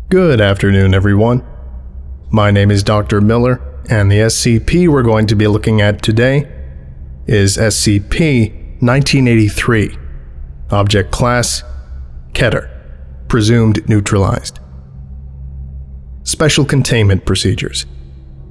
Good afternoon, everyone. My name is Dr. Miller, and the SCP we're going to be looking at today is SCP-1983. Object Class: Keter. Presumed neutralized. Special Containment Procedures.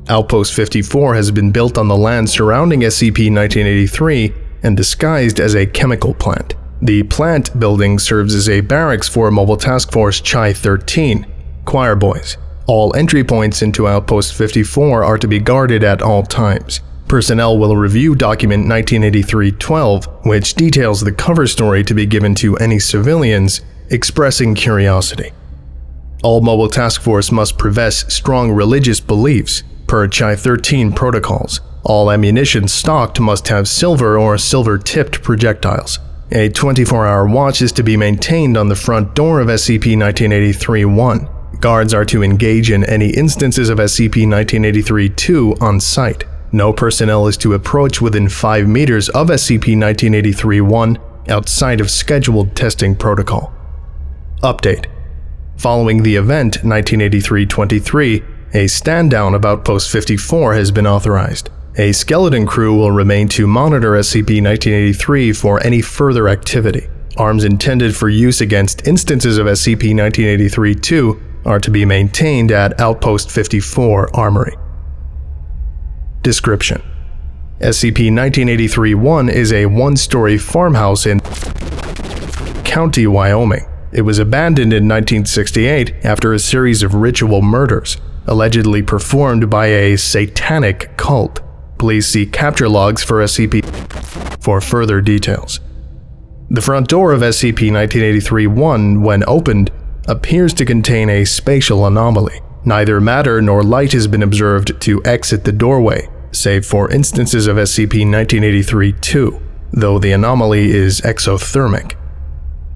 Outpost 54 has been built on the land surrounding SCP-1983 and disguised as a chemical plant. The plant building serves as a barracks for Mobile Task Force Chi-13, choir boys. All entry points into Outpost 54 are to be guarded at all times. Personnel will review Document 1983-12, which details the cover story to be given to any civilians expressing curiosity. All Mobile Task Force must profess strong religious beliefs per Chi-13 protocols. All ammunition stocked must have silver or silver-tipped projectiles. A 24-hour watch is to be maintained on the front door of SCP-1983-1. Guards are to engage in any instances of SCP-1983-2 on site. No personnel is to approach within 5 meters of SCP-1983-1 outside of scheduled testing protocol. Update. Following the event 1983-23, a stand-down of Outpost 54 has been authorized. A skeleton crew will remain to monitor SCP-1983 for any further activity. Arms intended for use against instances of SCP-1983-2 are to be maintained at Outpost 54 Armory. Description: SCP-1983-1 is a one-story farmhouse in County, Wyoming. It was abandoned in 1968 after a series of ritual murders, allegedly performed by a satanic cult. Please see capture logs for SCP for further details. The front door of SCP-1983-1, when opened, appears to contain a spatial anomaly. Neither matter nor light has been observed to exit the doorway, save for instances of SCP-1983-2, though the anomaly is exothermic.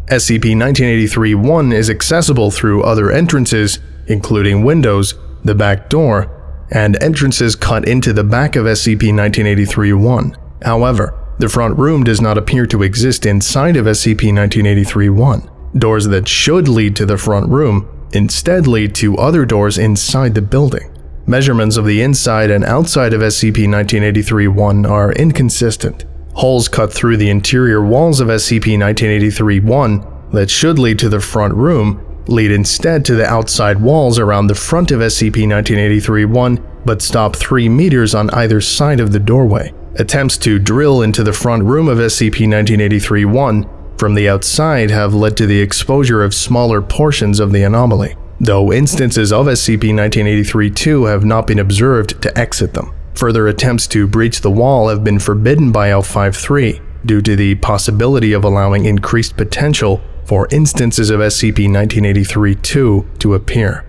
SCP-1983-1 is accessible through other entrances, including windows, the back door, and entrances cut into the back of SCP-1983-1. However, the front room does not appear to exist inside of SCP-1983-1. Doors that should lead to the front room instead lead to other doors inside the building. Measurements of the inside and outside of SCP-1983-1 are inconsistent. Holes cut through the interior walls of SCP-1983-1 that should lead to the front room lead instead to the outside walls around the front of SCP-1983-1, but stop 3 meters on either side of the doorway. Attempts to drill into the front room of SCP-1983-1 from the outside have led to the exposure of smaller portions of the anomaly, though instances of SCP-1983-2 have not been observed to exit them. Further attempts to breach the wall have been forbidden by L-53 due to the possibility of allowing increased potential for instances of SCP-1983-2 to appear.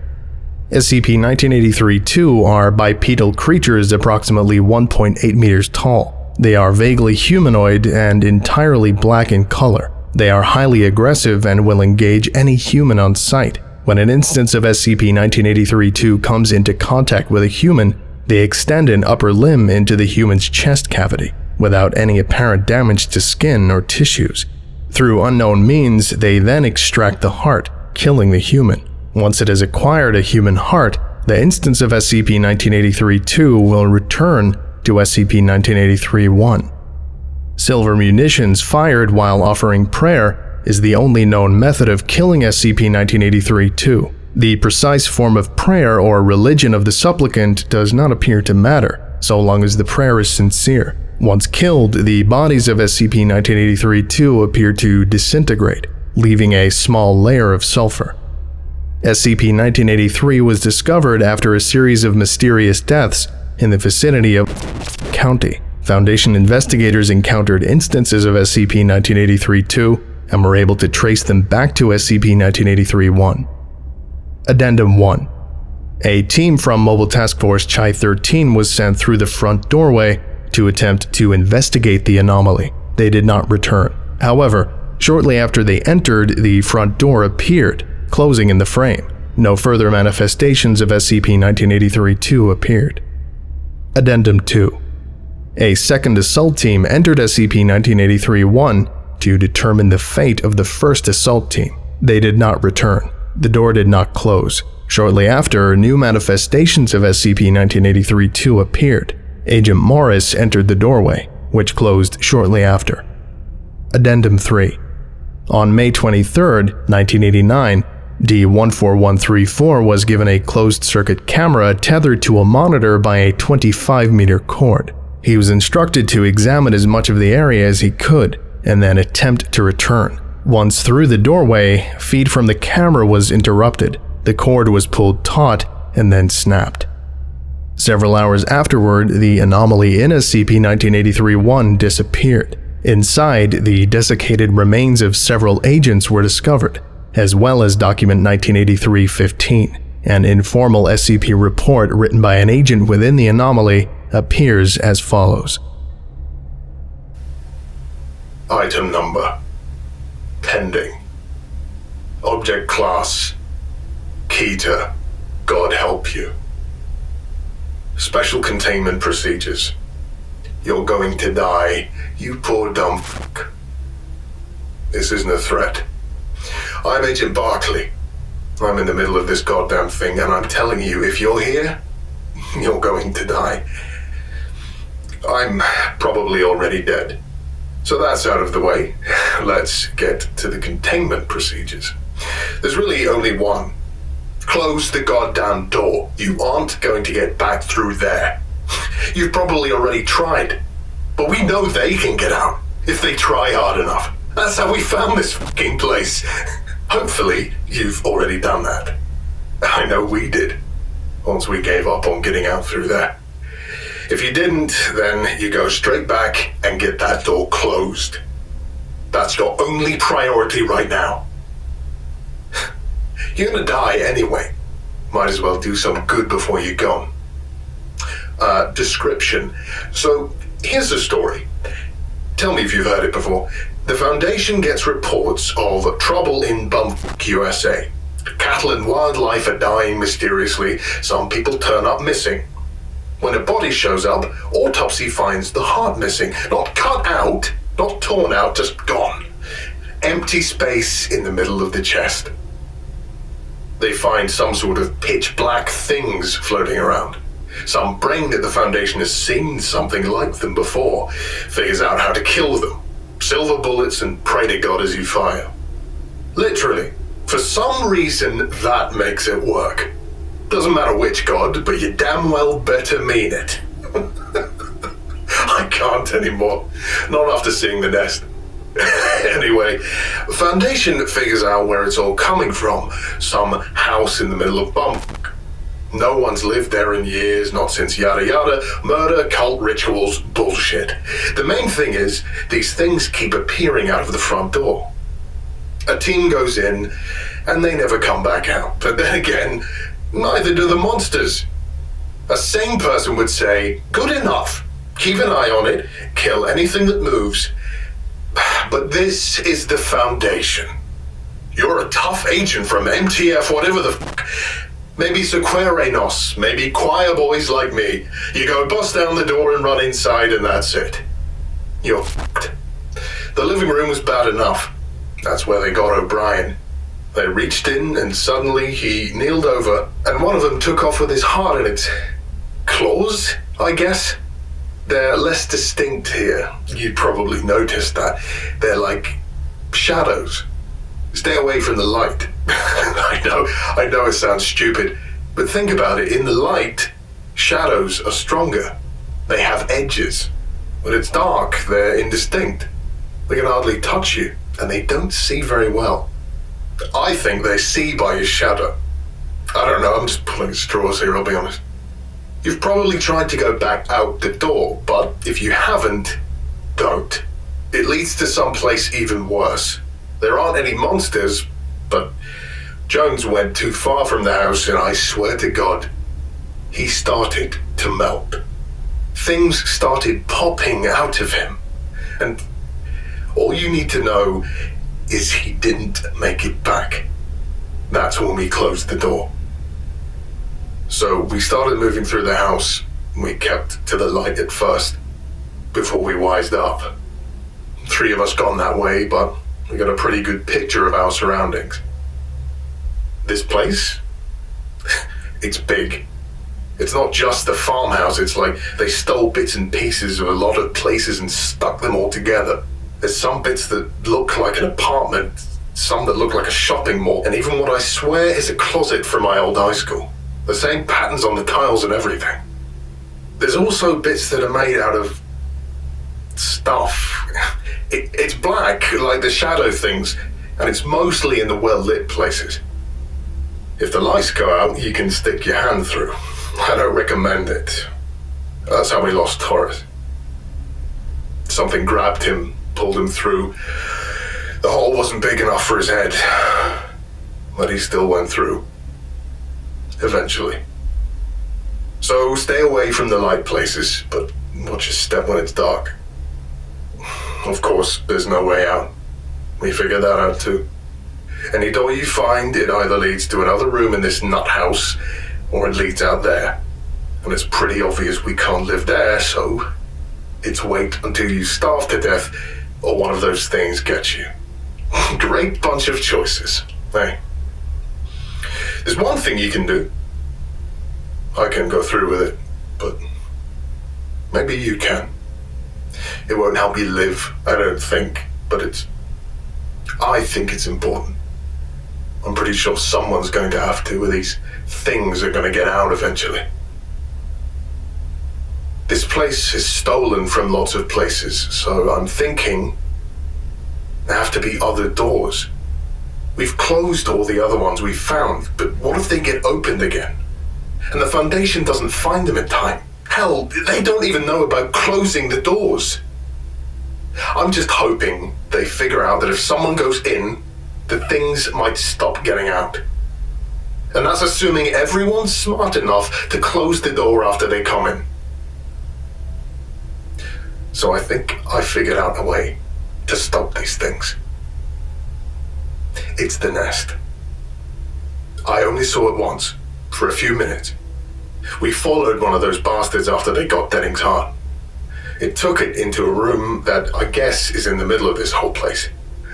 SCP-1983-2 are bipedal creatures approximately 1.8 meters tall. They are vaguely humanoid and entirely black in color. They are highly aggressive and will engage any human on sight. When an instance of SCP-1983-2 comes into contact with a human, they extend an upper limb into the human's chest cavity, without any apparent damage to skin or tissues. Through unknown means, they then extract the heart, killing the human. Once it has acquired a human heart, the instance of SCP-1983-2 will return to SCP-1983-1. Silver munitions fired while offering prayer is the only known method of killing SCP-1983-2. The precise form of prayer or religion of the supplicant does not appear to matter, so long as the prayer is sincere. Once killed, the bodies of SCP-1983-2 appear to disintegrate, leaving a small layer of sulfur. SCP-1983 was discovered after a series of mysterious deaths in the vicinity of County. Foundation investigators encountered instances of SCP-1983-2 and were able to trace them back to SCP-1983-1. Addendum 1. A team from Mobile Task Force Chi-13 was sent through the front doorway to attempt to investigate the anomaly. They did not return. However, shortly after they entered, the front door appeared, closing in the frame. No further manifestations of SCP-1983-2 appeared. Addendum 2. A second assault team entered SCP-1983-1 to determine the fate of the first assault team. They did not return. The door did not close. Shortly after, new manifestations of SCP-1983-2 appeared. Agent Morris entered the doorway, which closed shortly after. Addendum 3. On May 23, 1989, D-14134 was given a closed-circuit camera tethered to a monitor by a 25-meter cord. He was instructed to examine as much of the area as he could, and then attempt to return. Once through the doorway, feed from the camera was interrupted. The cord was pulled taut and then snapped. Several hours afterward, the anomaly in SCP-1983-1 disappeared. Inside, the desiccated remains of several agents were discovered, as well as Document 1983-15. An informal SCP report written by an agent within the anomaly appears as follows. Item number. Pending. Object class. Keter. God help you. Special Containment Procedures. You're going to die, you poor dumb fuck. This isn't a threat. I'm Agent Barkley. I'm in the middle of this goddamn thing, and I'm telling you, if you're here, you're going to die. I'm probably already dead. So that's out of the way. Let's get to the containment procedures. There's really only one. Close the goddamn door. You aren't going to get back through there. You've probably already tried. But we know they can get out if they try hard enough. That's how we found this fucking place. Hopefully, you've already done that. I know we did, once we gave up on getting out through there. If you didn't, then you go straight back and get that door closed. That's your only priority right now. You're gonna die anyway. Might as well do some good before you're gone. Description. So, here's the story. Tell me if you've heard it before. The Foundation gets reports of trouble in Bumfuck, USA. Cattle and wildlife are dying mysteriously. Some people turn up missing. When a body shows up, autopsy finds the heart missing. Not cut out, not torn out, just gone. Empty space in the middle of the chest. They find some sort of pitch black things floating around. Some brain at the Foundation has seen something like them before, figures out how to kill them. Silver bullets and pray to God as you fire. Literally. For some reason, that makes it work. Doesn't matter which God, but you damn well better mean it. I can't anymore. Not after seeing the nest. Anyway, Foundation figures out where it's all coming from. Some house in the middle of Bumfuck. No one's lived there in years, not since yada yada, murder, cult rituals, bullshit. The main thing is, these things keep appearing out of the front door. A team goes in, and they never come back out. But then again, neither do the monsters. A sane person would say, good enough. Keep an eye on it, kill anything that moves. But this is the Foundation. You're a tough agent from MTF, whatever the fuck. Maybe Sequerenos, maybe choir boys like me. You go bust down the door and run inside and that's it. You're fucked. The living room was bad enough. That's where they got O'Brien. They reached in and suddenly he kneeled over and one of them took off with his heart in its claws, I guess. They're less distinct here. You'd probably noticed that. They're like shadows. Stay away from the light. I know it sounds stupid, but think about it. In the light, shadows are stronger. They have edges. When it's dark, they're indistinct. They can hardly touch you, and they don't see very well. I think they see by your shadow. I don't know, I'm just pulling straws here, I'll be honest. You've probably tried to go back out the door, but if you haven't, don't. It leads to someplace even worse. There aren't any monsters, but Jones went too far from the house and I swear to God, he started to melt. Things started popping out of him. And all you need to know is he didn't make it back. That's when we closed the door. So we started moving through the house. We kept to the light at first, before we wised up. 3 of us gone that way, but we got a pretty good picture of our surroundings. This place? It's big. It's not just the farmhouse, it's like they stole bits and pieces of a lot of places and stuck them all together. There's some bits that look like an apartment, some that look like a shopping mall, and even what I swear is a closet from my old high school. The same patterns on the tiles and everything. There's also bits that are made out of stuff. It's black, like the shadow things, and it's mostly in the well-lit places. If the lights go out, you can stick your hand through. I don't recommend it. That's how we lost Torres. Something grabbed him, pulled him through. The hole wasn't big enough for his head, but he still went through. Eventually. So stay away from the light places, but watch your step when it's dark. Of course, there's no way out. We figured that out too. Any door you find, it either leads to another room in this nut house, or it leads out there. And it's pretty obvious we can't live there, so it's wait until you starve to death, or one of those things gets you. Great bunch of choices, hey? There's one thing you can do. I can go through with it, but maybe you can. It won't help you live, I don't think, but I think it's important. I'm pretty sure someone's going to have to, or these things are going to get out eventually. This place is stolen from lots of places, so I'm thinking there have to be other doors. We've closed all the other ones we've found, but what if they get opened again? And the Foundation doesn't find them in time. Hell, they don't even know about closing the doors. I'm just hoping they figure out that if someone goes in, the things might stop getting out. And that's assuming everyone's smart enough to close the door after they come in. So I think I figured out a way to stop these things. It's the nest. I only saw it once, for a few minutes. We followed one of those bastards after they got Denning's heart. It took it into a room that I guess is in the middle of this whole place.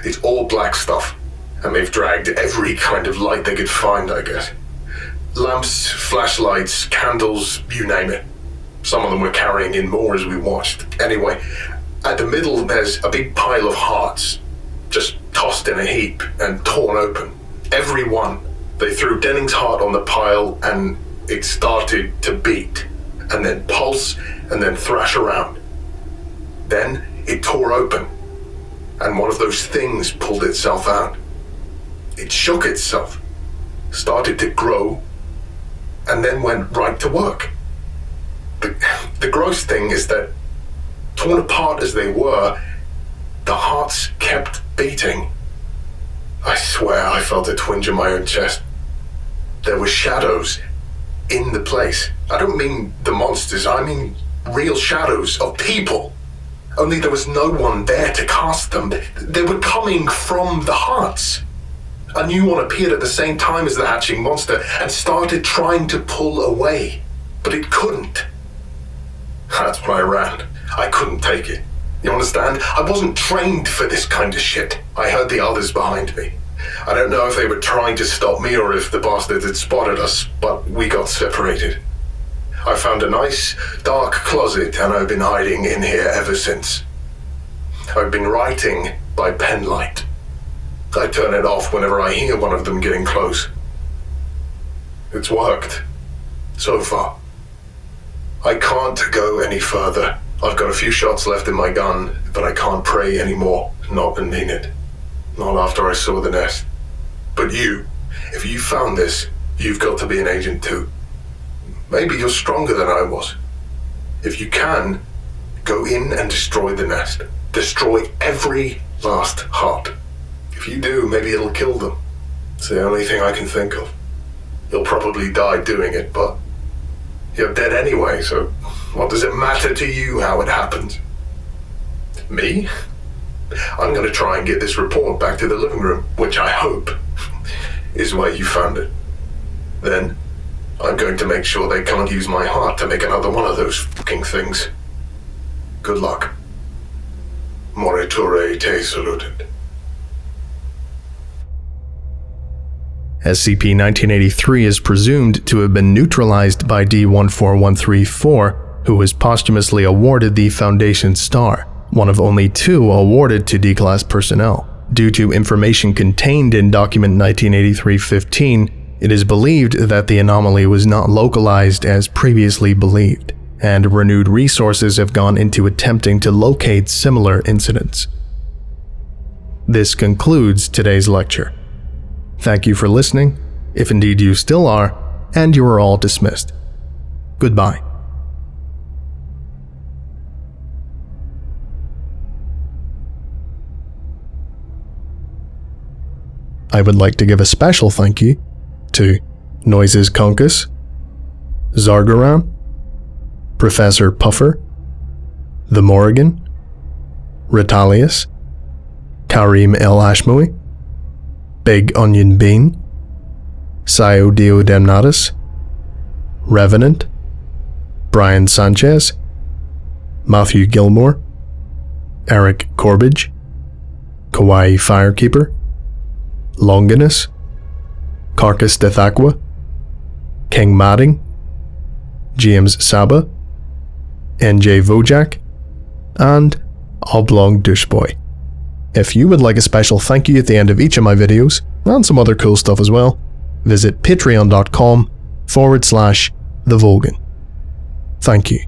It's all black stuff, and they've dragged every kind of light they could find, I guess. Lamps, flashlights, candles, you name it. Some of them were carrying in more as we watched. Anyway, at the middle there's a big pile of hearts, just tossed in a heap and torn open. Every one. They threw Denning's heart on the pile and it started to beat, and then pulse, and then thrash around. Then it tore open, and one of those things pulled itself out. It shook itself, started to grow, and then went right to work. The gross thing is that, torn apart as they were, the hearts kept beating. I swear I felt a twinge in my own chest. There were shadows in the place. I don't mean the monsters, I mean real shadows of people. Only there was no one there to cast them. They were coming from the hearts. A new one appeared at the same time as the hatching monster and started trying to pull away, but it couldn't. That's when I ran. I couldn't take it. You understand? I wasn't trained for this kind of shit. I heard the others behind me. I don't know if they were trying to stop me or if the bastards had spotted us, but we got separated. I found a nice, dark closet and I've been hiding in here ever since. I've been writing by penlight. I turn it off whenever I hear one of them getting close. It's worked. So far. I can't go any further. I've got a few shots left in my gun, but I can't pray anymore. Not and mean it. Not after I saw the nest. But you, if you found this, you've got to be an agent too. Maybe you're stronger than I was. If you can, go in and destroy the nest. Destroy every last heart. If you do, maybe it'll kill them. It's the only thing I can think of. You'll probably die doing it, but you're dead anyway, so what does it matter to you how it happens? Me? I'm gonna try and get this report back to the living room, which I hope is where you found it. Then, I'm going to make sure they can't use my heart to make another one of those fucking things. Good luck. Moriture te saluted. SCP-1983 is presumed to have been neutralized by D-14134, who was posthumously awarded the Foundation Star, one of only 2 awarded to D-Class personnel. Due to information contained in Document 1983-15, it is believed that the anomaly was not localized as previously believed, and renewed resources have gone into attempting to locate similar incidents. This concludes today's lecture. Thank you for listening, if indeed you still are, and you are all dismissed. Goodbye. I would like to give a special thank you to Noises Conkus, Zargaram, Professor Puffer, The Morrigan, Ritalius, Karim El Ashmoui, Big Onion Bean, Sio Diodemnatus, Revenant, Brian Sanchez, Matthew Gilmore, Eric Corbidge, Kawaii Firekeeper, Longinus, Carcass Dethaqua, King Madding, James Saba, NJ Vojak, and Oblong Doucheboy. If you would like a special thank you at the end of each of my videos, and some other cool stuff as well, visit patreon.com/TheVolgun. Thank you.